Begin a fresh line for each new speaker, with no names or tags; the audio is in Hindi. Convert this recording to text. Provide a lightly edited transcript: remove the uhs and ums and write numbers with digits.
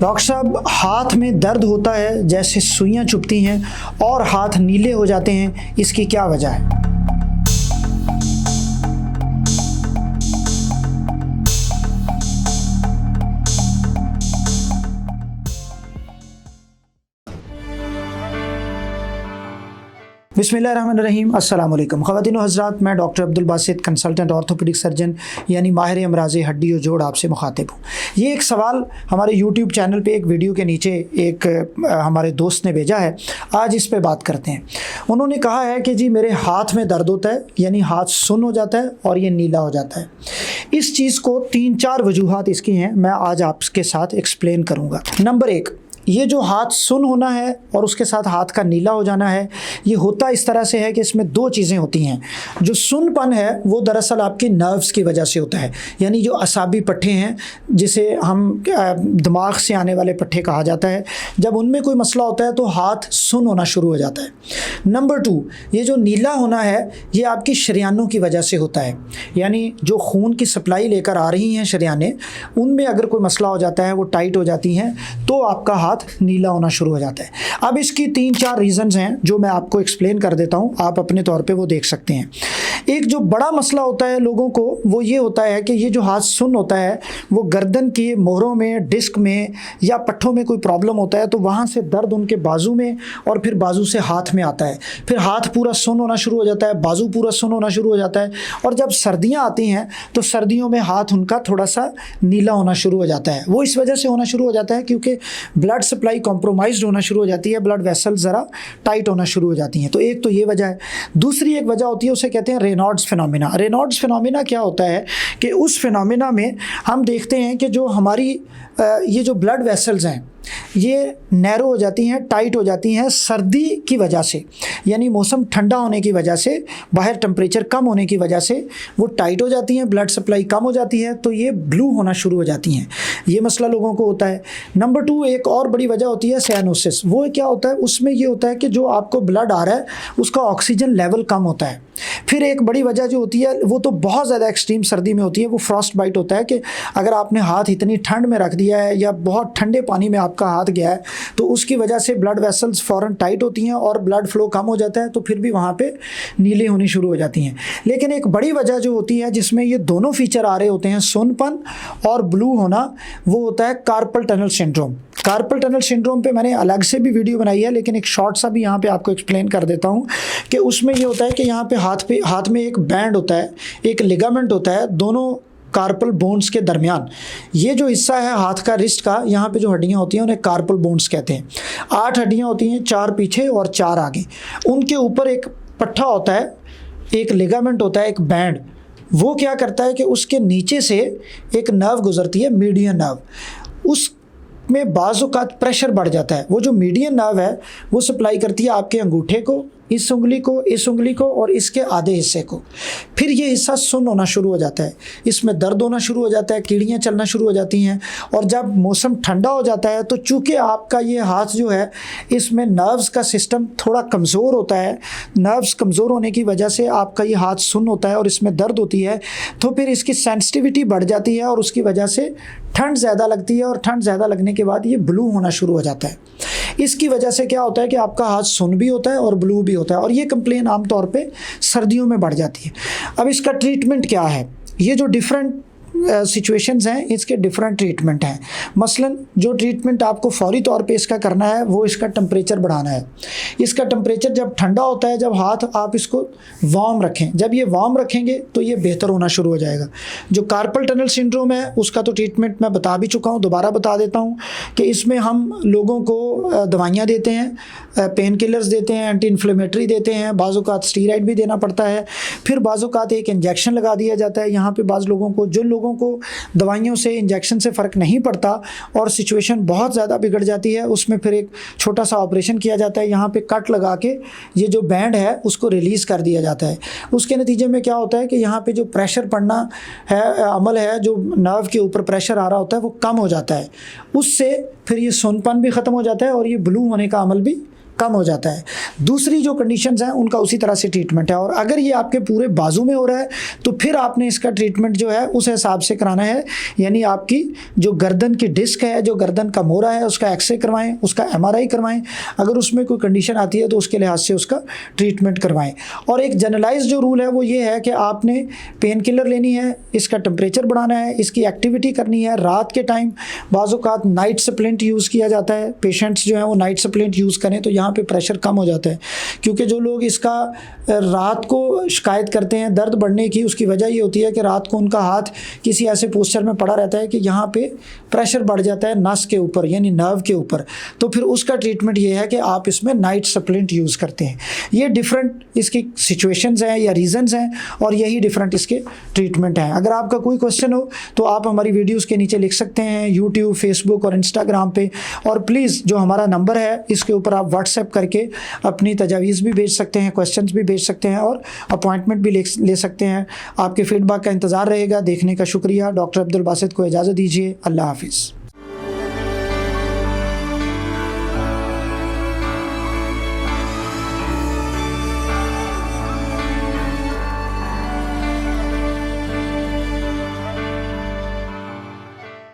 डॉक्टर साहब, हाथ में दर्द होता है जैसे सुइयां चुभती हैं और हाथ नीले हो जाते हैं, इसकी क्या वजह है? बिस्मिल्लाहिर्रहमानिर्रहीम। अस्सलाम वालेकुम ख़वातीन व हज़रात, मैं doctor Abdul Basit consultant orthopaedic surgeon यानी माहिर अमराज़ हड्डी और जोड़ आपसे मुखातिब हूँ। ये एक सवाल हमारे यूट्यूब चैनल पे एक वीडियो के नीचे एक हमारे दोस्त ने भेजा है, आज इस पे बात करते हैं। उन्होंने कहा है कि जी मेरे हाथ में दर्द होता है, यानी हाथ सुन्न हो जाता है और ये नीला हो जाता है। इस चीज़ को 3-4 वजूहात इसकी हैं, मैं आज आपके साथ एक्सप्लेन करूँगा। नंबर 1, ये जो हाथ सुन्न होना है और उसके साथ हाथ का नीला हो जाना है, ये होता इस तरह से है कि इसमें 2 चीज़ें होती हैं। जो सुन्नपन है वो दरअसल आपके नर्व्स की वजह से होता है, यानी जो असाबी पट्टे हैं जिसे हम दिमाग से आने वाले पट्टे कहा जाता है, जब उनमें कोई मसला होता है तो हाथ सुन्न होना शुरू हो जाता है। नंबर 2, ये जो नीला होना है ये आपकी शरियानों की वजह से होता है, यानी जो खून की सप्लाई लेकर आ रही हैं शरियानें, उनमें अगर कोई मसला हो जाता है, वो टाइट हो जाती हैं, तो आपका हाथ नीला होना शुरू हो जाता है। अब इसकी 3-4 रीज़न्स हैं जो मैं आपको एक्सप्लेन कर देता हूं, आप अपने तौर पे वो देख सकते हैं। एक जो बड़ा मसला होता है लोगों को, वो ये होता है कि ये जो हाथ सुन्न होता है वो गर्दन की मोहरों में, डिस्क में या पट्ठों में कोई प्रॉब्लम होता है, तो वहाँ से दर्द उनके बाजू में और फिर बाजू से हाथ में आता है, फिर हाथ पूरा सुन्न होना शुरू हो जाता है, बाजू पूरा सुन्न होना शुरू हो जाता है। और जब सर्दियाँ आती हैं तो सर्दियों में हाथ उनका थोड़ा सा नीला होना शुरू हो जाता है। वो इस वजह से होना शुरू हो जाता है क्योंकि ब्लड सप्लाई कॉम्प्रोमाइज्ड होना शुरू हो जाती है, ब्लड वेसल ज़रा टाइट होना शुरू हो जाती हैं। तो एक तो ये वजह है। दूसरी एक वजह होती है, उसे कहते हैं रेनॉल्ड्स फिनोमिना। रेनॉल्ड्स फिनोमिना क्या होता है कि उस फिनोमिना में हम देखते हैं कि जो हमारी ये जो ब्लड वेसल्स हैं ये नैरो हो जाती हैं, टाइट हो जाती हैं सर्दी की वजह से, यानी मौसम ठंडा होने की वजह से, बाहर टेम्परेचर कम होने की वजह से वो टाइट हो जाती हैं, ब्लड सप्लाई कम हो जाती है, तो ये ब्लू होना शुरू हो जाती हैं। ये मसला लोगों को होता है। नंबर 2, एक और बड़ी वजह होती है साइनोसिस। वो क्या होता है, उसमें ये होता है कि जो आपको ब्लड आ रहा है उसका ऑक्सीजन लेवल कम होता है। फिर एक बड़ी वजह जो होती है वो तो बहुत ज़्यादा एक्सट्रीम सर्दी में होती है, वो फ्रॉस्ट बाइट होता है कि अगर आपने हाथ इतनी ठंड में रख दिया है या बहुत ठंडे पानी में आपका हाथ गया है तो उसकी वजह से ब्लड वेसल्स फ़ौरन टाइट होती हैं और ब्लड फ्लो कम हो जाता है, तो फिर भी वहाँ पे नीली होनी शुरू हो जाती हैं। लेकिन एक बड़ी वजह जो होती है जिसमें ये दोनों फीचर आ रहे होते हैं, सुन्नपन और ब्लू होना, वो होता है carpal tunnel syndrome. Carpal tunnel syndrome पे मैंने अलग से भी वीडियो बनाई है, लेकिन एक शॉर्ट सा भी यहाँ पे आपको एक्सप्लेन कर देता हूँ कि उसमें ये होता है कि यहाँ पे हाथ में एक बैंड होता है, एक लिगामेंट होता है दोनों कार्पल बोन्स के दरमियान। ये जो हिस्सा है हाथ का, रिस्ट का, यहाँ पे जो हड्डियाँ होती हैं उन्हें कार्पल बोन्स कहते हैं। 8 हड्डियाँ होती हैं, 4 पीछे और 4 आगे। उनके ऊपर एक पट्टा होता है, एक लिगामेंट होता है, एक बैंड। वो क्या करता है कि उसके नीचे से एक नर्व गुजरती है, मीडियन नर्व। उस में बाज़ औक़ात प्रेशर बढ़ जाता है। वो जो मीडियन नर्व है वो सप्लाई करती है आपके अंगूठे को, इस उंगली को और इसके आधे हिस्से को। फिर ये हिस्सा सुन्न होना शुरू हो जाता है, इसमें दर्द होना शुरू हो जाता है, कीड़ियाँ चलना शुरू हो जाती हैं। और जब मौसम ठंडा हो जाता है तो चूँकि आपका ये हाथ जो है इसमें नर्व्स का सिस्टम थोड़ा कमज़ोर होता है, नर्व्स कमज़ोर होने की वजह से आपका ये हाथ सुन्न होता है और इसमें दर्द होती है, तो फिर इसकी सेंसिटिविटी बढ़ जाती है और उसकी वजह से ठंड ज़्यादा लगती है और ठंड ज़्यादा लगने के बाद ये ब्लू होना शुरू हो जाता है। इसकी वजह से क्या होता है कि आपका हाथ सुन्न भी होता है और ब्लू भी होता है, और ये कंप्लेन आमतौर पे सर्दियों में बढ़ जाती है। अब इसका ट्रीटमेंट क्या है? ये जो डिफरेंट सिचुएशंस हैं इसके डिफरेंट ट्रीटमेंट हैं। मसलन जो ट्रीटमेंट आपको फौरी तौर पे इसका करना है वो इसका टेम्परेचर बढ़ाना है। इसका टेम्परेचर जब ठंडा होता है, जब हाथ आप इसको वार्म रखें, जब ये वार्म रखेंगे तो ये बेहतर होना शुरू हो जाएगा। जो कार्पल टनल सिंड्रोम है उसका तो ट्रीटमेंट मैं बता भी चुका हूँ, दोबारा बता देता हूँ कि इसमें हम लोगों को दवाइयाँ देते हैं, पेन किलर्स देते हैं, एंटी इन्फ्लेमेटरी देते हैं, बाज़ औक़ात स्टीरॉइड भी देना पड़ता है, फिर बाज़ औक़ात एक इंजेक्शन लगा दिया जाता है। यहाँ पे बाज़ लोगों को, जो लोगों को दवाइयों से, इंजेक्शन से फ़र्क नहीं पड़ता और सिचुएशन बहुत ज़्यादा बिगड़ जाती है, उसमें फिर एक छोटा सा ऑपरेशन किया जाता है। यहाँ पे कट लगा के ये जो बैंड है उसको रिलीज़ कर दिया जाता है। उसके नतीजे में क्या होता है कि यहाँ पे जो प्रेशर पड़ना है, अमल है, जो नर्व के ऊपर प्रेशर आ रहा होता है वो कम हो जाता है। उससे फिर ये सुन्नपन भी ख़त्म हो जाता है और ये ब्लू होने का अमल भी कम हो जाता है। दूसरी जो कंडीशंस हैं उनका उसी तरह से ट्रीटमेंट है। और अगर ये आपके पूरे बाजू में हो रहा है तो फिर आपने इसका ट्रीटमेंट जो है उस हिसाब से कराना है, यानी आपकी जो गर्दन की डिस्क है, जो गर्दन का मोरा है, उसका एक्सरे करवाएं, उसका MRI करवाएं। अगर उसमें कोई कंडीशन आती है तो उसके लिहाज से उसका ट्रीटमेंट करवाएं। और एक जनरलाइज जो रूल है वो ये है कि आपने पेन किलर लेनी है, इसका टेम्परेचर बढ़ाना है, इसकी एक्टिविटी करनी है। रात के टाइम बाज़ औक़ात नाइट सप्लीमेंट यूज़ किया जाता है। पेशेंट्स जो हैं वो नाइट सप्लीमेंट यूज़ करें तो यहाँ पे प्रेशर कम हो जाता है, क्योंकि जो लोग इसका रात को शिकायत करते हैं दर्द बढ़ने की, उसकी वजह ये होती है कि रात को उनका हाथ किसी ऐसे पोस्चर में पड़ा रहता है कि यहाँ पे प्रेशर बढ़ जाता है नस के ऊपर, यानी नर्व के ऊपर। तो फिर उसका ट्रीटमेंट ये है कि आप इसमें नाइट सप्लीमेंट यूज़ करते हैं। ये डिफरेंट इसकी सिचुएशंस हैं या रीजंस हैं, और यही डिफरेंट इसके ट्रीटमेंट हैं। अगर आपका कोई क्वेश्चन हो तो आप हमारी वीडियोज़ के नीचे लिख सकते हैं, यूट्यूब, फेसबुक और इंस्टाग्राम पे। और प्लीज़ जो हमारा नंबर है इसके ऊपर आप व्हाट्सएप करके अपनी तजावीज़ भी भेज सकते हैं, क्वेश्चंस भी भेज सकते हैं और अपॉइंटमेंट भी ले सकते हैं। आपके फीडबैक का इंतज़ार रहेगा। देखने का शुक्रिया। डॉक्टर अब्दुल बासित को इजाज़त दीजिए। अल्लाह हाफिज़।